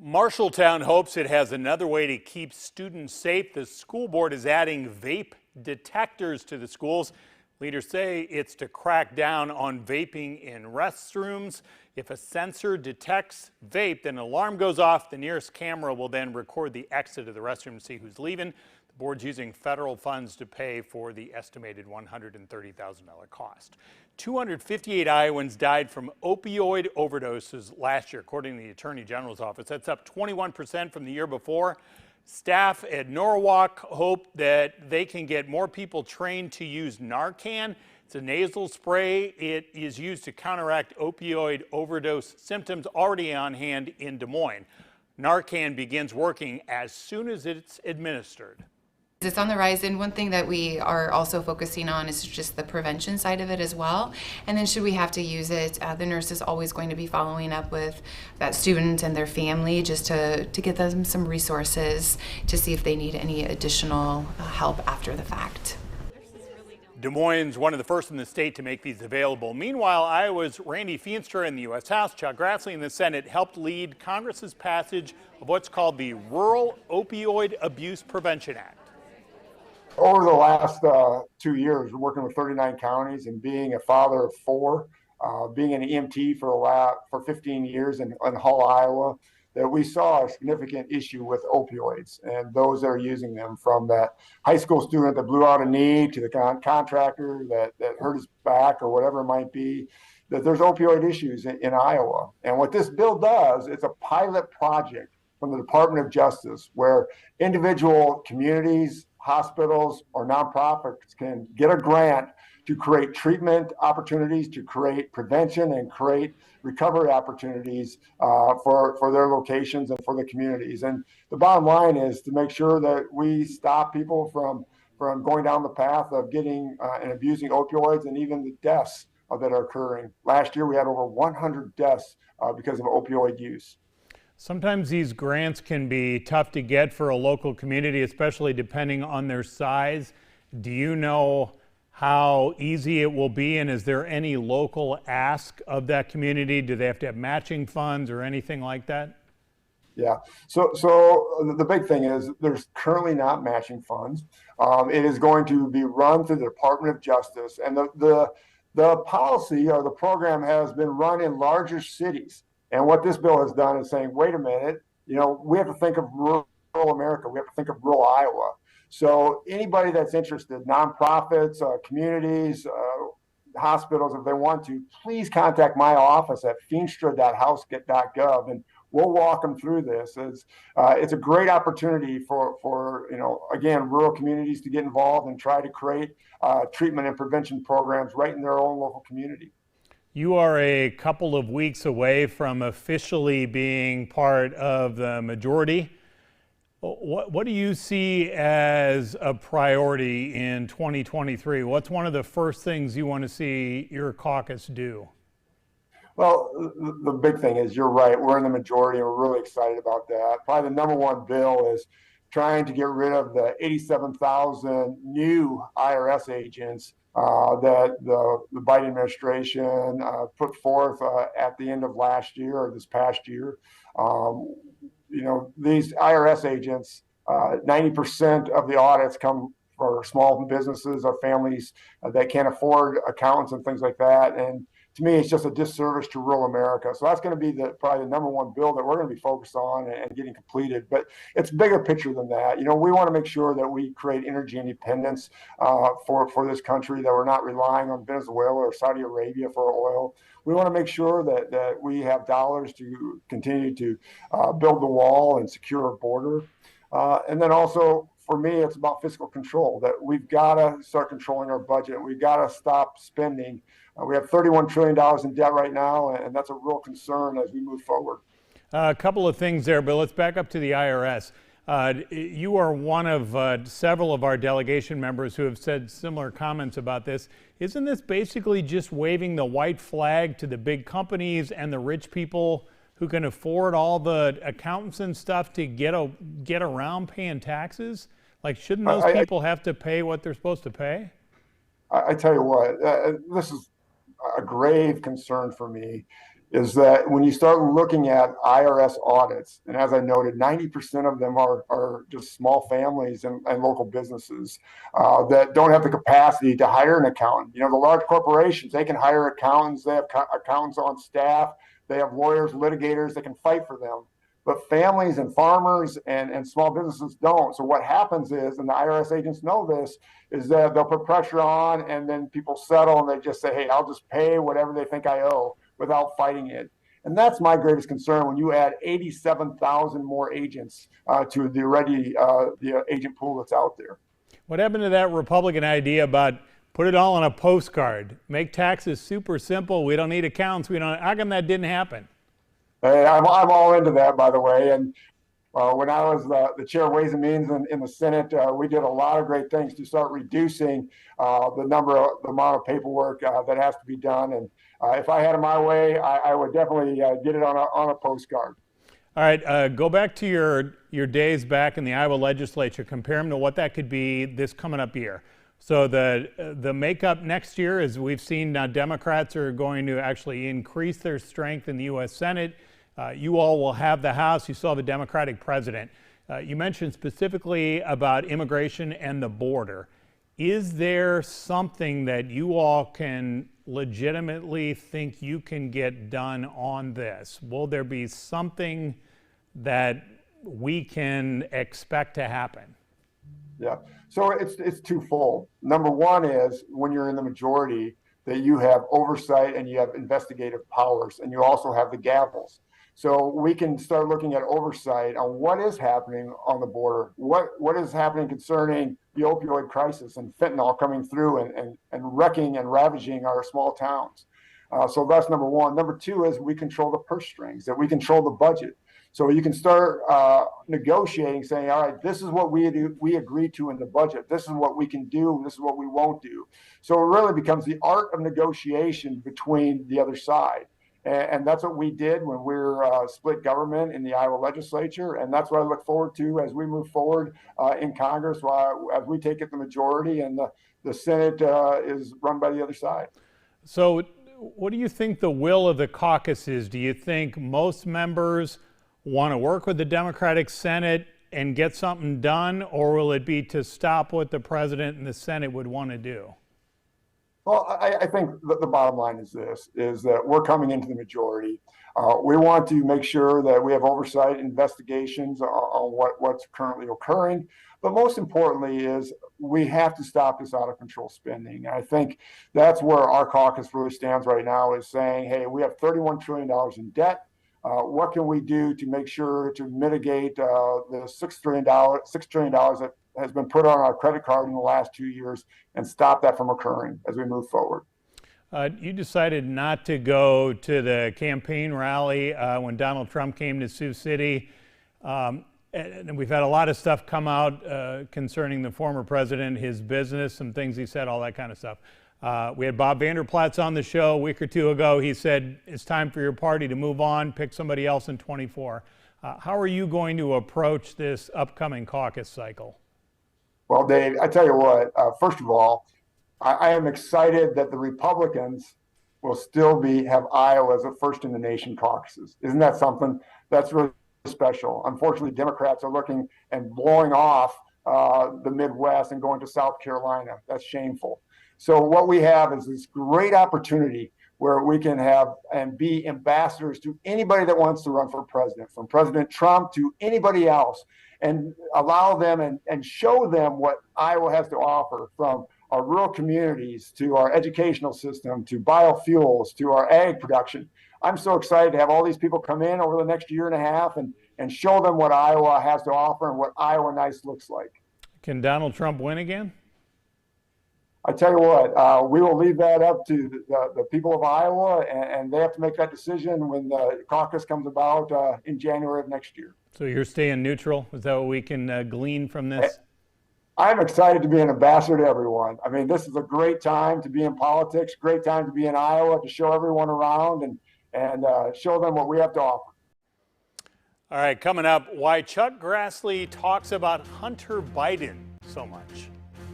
Marshalltown hopes it has another way to keep students safe. The school board is adding vape detectors to the schools. Leaders say it's to crack down on vaping in restrooms. If a sensor detects vape, then an alarm goes off. The nearest camera will then record the exit of the restroom to see who's leaving. The board's using federal funds to pay for the estimated $130,000 cost. 258 Iowans died from opioid overdoses last year, according to the Attorney General's office. That's up 21% from the year before. Staff at Norwalk hope that they can get more people trained to use Narcan. It's a nasal spray. It is used to counteract opioid overdose symptoms, already on hand in Des Moines. Narcan begins working as soon as it's administered. It's on the rise, and one thing that we are also focusing on is just the prevention side of it as well. And then should we have to use it, the nurse is always going to be following up with that student and their family just to get them some resources to see if they need any additional help after the fact. Des Moines is one of the first in the state to make these available. Meanwhile, Iowa's Randy Feenstra in the U.S. House, Chuck Grassley in the Senate helped lead Congress's passage of what's called the Rural Opioid Abuse Prevention Act. Over the last 2 years, working with 39 counties and being a father of four, being an EMT for 15 years in Hull, Iowa, that we saw a significant issue with opioids and those that are using them, from that high school student that blew out a knee to the contractor that hurt his back or whatever it might be, that there's opioid issues in Iowa. And what this bill does, it's a pilot project from the Department of Justice where individual communities, hospitals, or nonprofits can get a grant to create treatment opportunities, to create prevention and create recovery opportunities for their locations and for the communities. And the bottom line is to make sure that we stop people from going down the path of getting and abusing opioids, and even the deaths that are occurring. Last year, we had over 100 deaths because of opioid use. Sometimes these grants can be tough to get for a local community, especially depending on their size. Do you know how easy it will be, and is there any local ask of that community? Do they have to have matching funds or anything like that? Yeah, so the big thing is there's currently not matching funds. It is going to be run through the Department of Justice, and the policy or the program has been run in larger cities. And what this bill has done is saying, wait a minute, we have to think of rural America. We have to think of rural Iowa. So anybody that's interested, nonprofits, communities, hospitals, if they want to, please contact my office at feenstra.house.gov, and we'll walk them through this. It's a great opportunity for again, rural communities to get involved and try to create treatment and prevention programs right in their own local community. You are a couple of weeks away from officially being part of the majority. What do you see as a priority in 2023? What's one of the first things you want to see your caucus do? Well, the big thing is, you're right, we're in the majority and we're really excited about that. Probably the number one bill is trying to get rid of the 87,000 new IRS agents that the Biden administration put forth at the end of last year or this past year. These IRS agents, 90% of the audits come for small businesses or families that can't afford accountants and things like that. And to me, it's just a disservice to rural America. So that's going to be probably the number one bill that we're going to be focused on and getting completed. But it's a bigger picture than that. We want to make sure that we create energy independence for this country, that we're not relying on Venezuela or Saudi Arabia for oil. We want to make sure that we have dollars to continue to build the wall and secure our border. And then also, for me, it's about fiscal control, that we've got to start controlling our budget. We've got to stop spending. We have $31 trillion in debt right now, and that's a real concern as we move forward. A couple of things there, but let's back up to the IRS. You are one of several of our delegation members who have said similar comments about this. Isn't this basically just waving the white flag to the big companies and the rich people who can afford all the accountants and stuff to get around paying taxes? Like, shouldn't those people have to pay what they're supposed to pay? I tell you what, this is a grave concern for me. is that when you start looking at IRS audits, and as I noted, 90% of them are just small families and local businesses that don't have the capacity to hire an accountant. You know, the large corporations, they can hire accountants, they have accountants on staff, they have lawyers, litigators that can fight for them. But families and farmers and small businesses don't. So what happens is, and the IRS agents know this, is that they'll put pressure on and then people settle and they just say, hey, I'll just pay whatever they think I owe without fighting it. And that's my greatest concern when you add 87,000 more agents to the agent pool that's out there. What happened to that Republican idea about put it all on a postcard, make taxes super simple, we don't need accountants, how come that didn't happen? I'm all into that, by the way. And when I was the chair of Ways and Means in the Senate, we did a lot of great things to start reducing the amount of paperwork that has to be done. And if I had it my way, I would definitely get it on a postcard. All right, go back to your days back in the Iowa legislature. Compare them to what that could be this coming up year. So the makeup next year, as we've seen now, Democrats are going to actually increase their strength in the U.S. Senate. You all will have the House. You still have a Democratic president. You mentioned specifically about immigration and the border. Is there something that you all can legitimately think you can get done on this? Will there be something that we can expect to happen? Yeah, so it's twofold. Number one is when you're in the majority that you have oversight and you have investigative powers and you also have the gavels. So we can start looking at oversight on what is happening on the border, what is happening concerning the opioid crisis and fentanyl coming through and wrecking and ravaging our small towns. So that's number one. Number two is we control the purse strings, that we control the budget. So you can start negotiating, saying, all right, this is what we agreed to in the budget. This is what we can do. This is what we won't do. So it really becomes the art of negotiation between the other side. And that's what we did when we were split government in the Iowa legislature. And that's what I look forward to as we move forward in Congress, as we take it the majority and the Senate is run by the other side. So what do you think the will of the caucus is? Do you think most members want to work with the Democratic Senate and get something done, or will it be to stop what the president and the Senate would want to do? Well, I think the bottom line is this, is that we're coming into the majority. We want to make sure that we have oversight investigations on what's currently occurring. But most importantly is we have to stop this out of control spending. And I think that's where our caucus really stands right now, is saying, hey, we have $31 trillion in debt. What can we do to make sure to mitigate the $6 trillion that has been put on our credit card in the last 2 years and stop that from occurring as we move forward? You decided not to go to the campaign rally when Donald Trump came to Sioux City. And we've had a lot of stuff come out concerning the former president, his business, some things he said, all that kind of stuff. We had Bob Vander Plaats on the show a week or two ago. He said, it's time for your party to move on, pick somebody else in 24. How are you going to approach this upcoming caucus cycle? Well, Dave, I tell you what, first of all, I am excited that the Republicans will still have Iowa as the first in the nation caucuses. Isn't that something? That's really special. Unfortunately, Democrats are looking and blowing off the Midwest and going to South Carolina. That's shameful. So what we have is this great opportunity where we can have and be ambassadors to anybody that wants to run for president, from President Trump to anybody else, and allow them and show them what Iowa has to offer, from our rural communities to our educational system to biofuels to our ag production. I'm so excited to have all these people come in over the next year and a half and show them what Iowa has to offer and what Iowa nice looks like. Can Donald Trump win again? I tell you what, we will leave that up to the people of Iowa, and they have to make that decision when the caucus comes about in January of next year. So you're staying neutral? Is that what we can glean from this? I'm excited to be an ambassador to everyone. I mean, this is a great time to be in politics, great time to be in Iowa, to show everyone around and show them what we have to offer. All right, coming up, why Chuck Grassley talks about Hunter Biden so much.